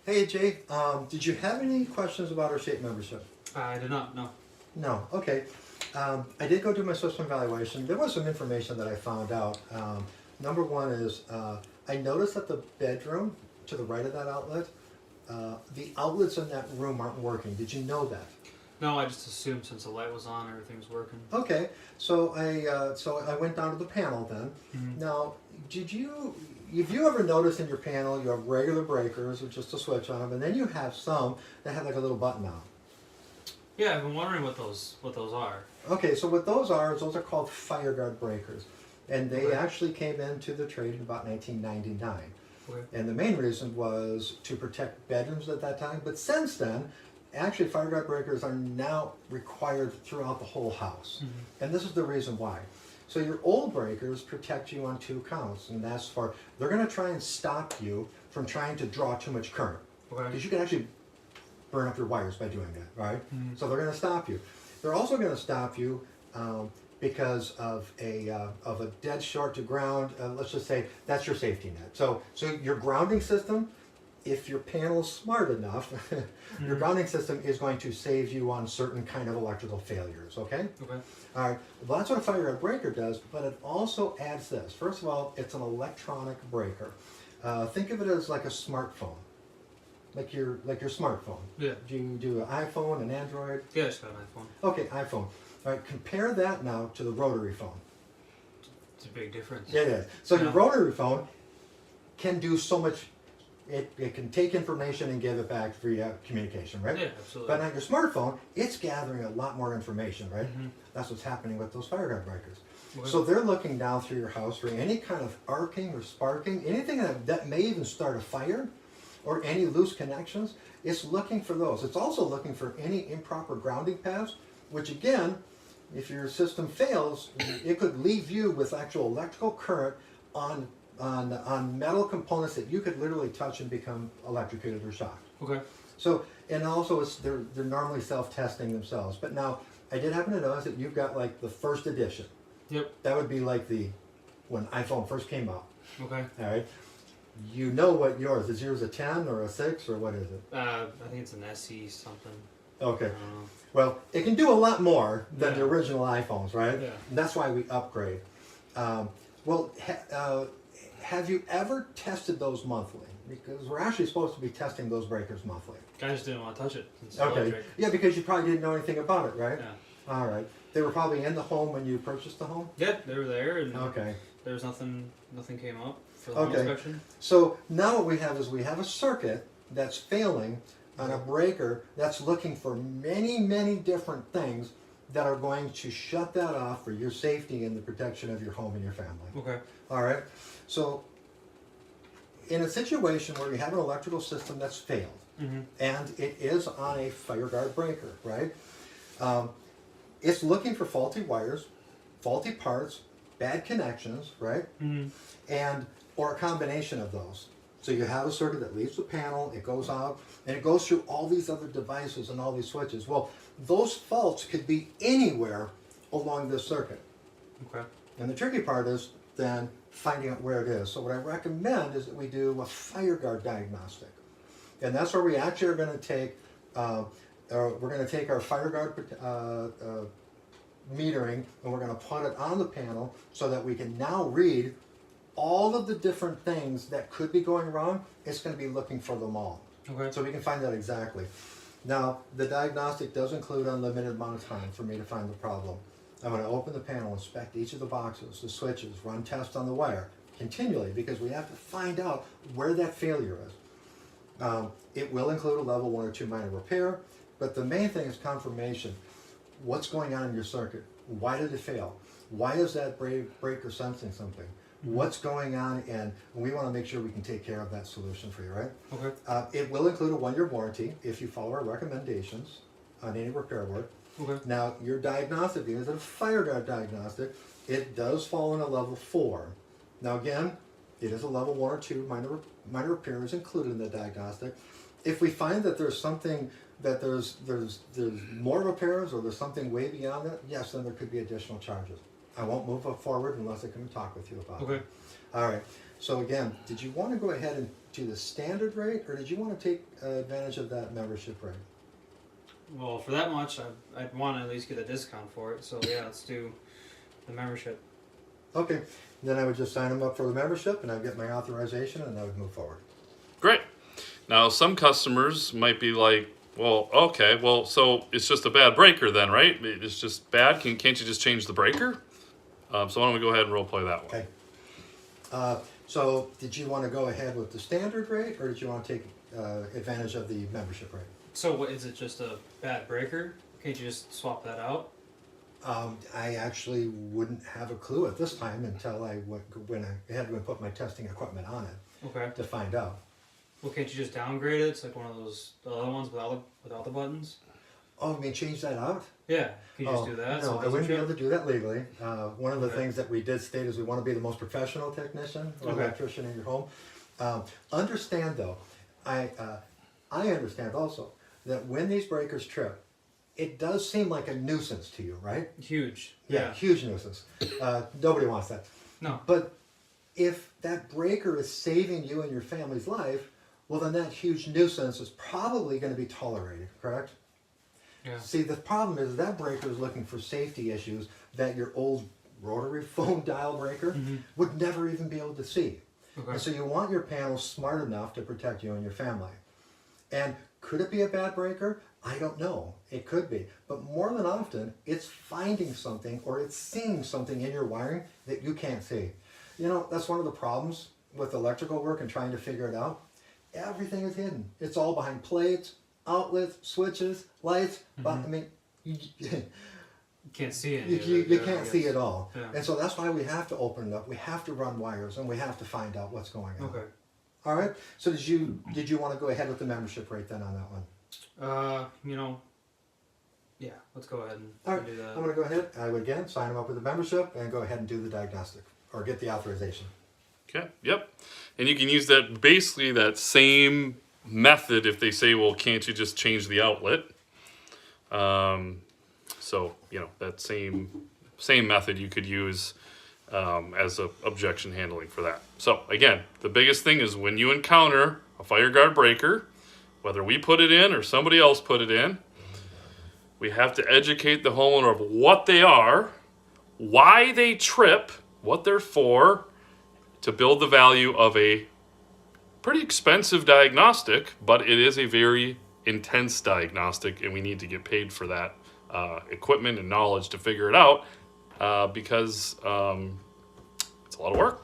Hey Jay, did you have any questions about our state membership? I did not, no. No, okay. I did go do my system evaluation. There was some information that I found out. Number one is I noticed that the bedroom to the right of that outlet, the outlets in that room aren't working. Did you know that? No, I just assumed since the light was on, everything's working. Okay, so I went down to the panel then. Mhm. Now, have you ever noticed in your panel you have regular breakers with just a switch on them, and then you have some that have like a little button on 'em? Yeah, I've been wondering what those are. Okay, so what those are is those are called fire guard breakers, and they Okay. actually came into the trade in about 1999. Okay. And the main reason was to protect bedrooms at that time. But since then, actually, fire guard breakers are now required throughout the whole house, and this is the reason why. So your old breakers protect you on two counts, and that's for they're going to try and stop you from trying to draw too much current, Okay. because you can actually burn up your wires by doing that, right? Mhm. So they're going to stop you. They're also going to stop you because of a dead short to ground. Let's just say that's your safety net. So your grounding system, if your panel's smart enough, your Mhm. grounding system is going to save you on certain kind of electrical failures. Okay. Okay. All right. Well, that's what a fire guard breaker does, but it also adds this. First of all, it's an electronic breaker. Think of it as like a smartphone. Like your smartphone. Yeah. Do you do an iPhone, an Android? Yeah, I just got an iPhone. Okay, iPhone. All right, compare that now to the rotary phone. It's a big difference. It is. So your Yeah. rotary phone can do so much. It can take information and give it back via communication, right? Yeah, absolutely. But on your smartphone, it's gathering a lot more information, right? Mhm. That's what's happening with those fire guard breakers. Okay. So they're looking down through your house for any kind of arcing or sparking, anything that may even start a fire, or any loose connections. It's looking for those. It's also looking for any improper grounding paths, which again, if your system fails, it could leave you with actual electrical current on metal components that you could literally touch and become electrocuted or shocked. Okay. So, and also they're normally self-testing themselves. But now, I did happen to notice that you've got like the first edition. Yep. That would be like when iPhone first came out. Okay. All right. You know what yours is? Yours a 10 or a 6 or what is it? I think it's an SE something. Okay. I don't know. Well, it can do a lot more than the Yeah. original iPhones, right? Yeah. And that's why we upgrade. Well, have you ever tested those monthly? Because we're actually supposed to be testing those breakers monthly. I just didn't want to touch it. It's Okay. electric. Yeah, because you probably didn't know anything about it, right? Yeah. All right. They were probably in the home when you purchased the home? Yeah, they were there, and Okay. there was nothing came up for the home Okay. inspection. So now what we have is we have a circuit that's failing on a breaker that's looking for many, many different things that are going to shut that off for your safety and the protection of your home and your family. Okay. All right. So in a situation where you have an electrical system that's failed, Mm-hmm. and it is on a fire guard breaker, right? It's looking for faulty wires, faulty parts, bad connections, right? Mm-hmm. And or a combination of those. So you have a circuit that leaves the panel, it goes out, and it goes through all these other devices and all these switches. Well, those faults could be anywhere along this circuit. Okay. And the tricky part is then finding out where it is. So what I recommend is that we do a fire guard diagnostic. And that's where we actually are going to take, our fire guard metering, and we're going to put it on the panel so that we can now read all of the different things that could be going wrong. It's going to be looking for them all. Okay. So we can find that exactly. Now, the diagnostic does include an unlimited amount of time for me to find the problem. I'm going to open the panel, inspect each of the boxes, the switches, run tests on the wire continually, because we have to find out where that failure is. It will include a level 1 or 2 minor repair, but the main thing is confirmation. What's going on in your circuit? Why did it fail? Why is that breaker sensing something? What's going on? And we want to make sure we can take care of that solution for you, right? Okay. It will include a 1-year warranty if you follow our recommendations on any repair work. Okay. Now, your diagnostic, being as a fire guard diagnostic, it does fall in a level 4. Now again, it is a level 1 or 2 minor repairs included in the diagnostic. If we find that there's something that there's more repairs or there's something way beyond that, yes, then there could be additional charges. I won't move forward unless I come talk with you about it. Okay. All right. So again, did you want to go ahead and do the standard rate, or did you want to take advantage of that membership rate? Well, for that much, I'd want to at least get a discount for it. So yeah, let's do the membership. Okay, then I would just sign them up for the membership, and I'd get my authorization, and I would move forward. Great. Now, some customers might be like, well, okay, well, so it's just a bad breaker then, right? It's just bad. Can't you just change the breaker? So why don't we go ahead and role play that one? Okay. So did you want to go ahead with the standard rate, or did you want to take advantage of the membership rate? So what is it? Just a bad breaker? Can't you just swap that out? I actually wouldn't have a clue at this time until I went ahead and put my testing equipment on it Okay. to find out. Well, can't you just downgrade it? It's like one of those the other ones without the buttons. Oh, you mean change that out? Yeah. Can you just do that? No, so it I doesn't wouldn't be trip? able to do that legally. One of the Okay. things that we did state is we want to be the most professional technician or Okay. electrician in your home. Understand though, I understand also that when these breakers trip, it does seem like a nuisance to you, right? Huge. Yeah, huge nuisance. Nobody wants that. No. But if that breaker is saving you and your family's life, well, then that huge nuisance is probably going to be tolerated, correct? Yeah. See, the problem is that breaker is looking for safety issues that your old rotary phone dial breaker would never even be able to see. Okay. And so you want your panels smart enough to protect you and your family. And could it be a bad breaker? I don't know. It could be. But more than often, it's finding something or it's seeing something in your wiring that you can't see. You know, that's one of the problems with electrical work and trying to figure it out. Everything is hidden. It's all behind plates, outlets, switches, lights. But I mean, You can't see it. you can't see it all. Yeah. And so that's why we have to open it up. We have to run wires and we have to find out what's going on. Okay. All right. So did you want to go ahead with the membership rate then on that one? Yeah, let's go ahead and All right. do that. I'm going to go ahead. I would again sign them up with the membership and go ahead and do the diagnostic or get the authorization. Okay, yep. And you can use that, basically that same method if they say, well, can't you just change the outlet? So, that same method you could use as a objection handling for that. So, again, the biggest thing is when you encounter a fire guard breaker, whether we put it in or somebody else put it in, we have to educate the homeowner of what they are, why they trip, what they're for, to build the value of a pretty expensive diagnostic, but it is a very intense diagnostic, and we need to get paid for that equipment and knowledge to figure it out because it's a lot of work.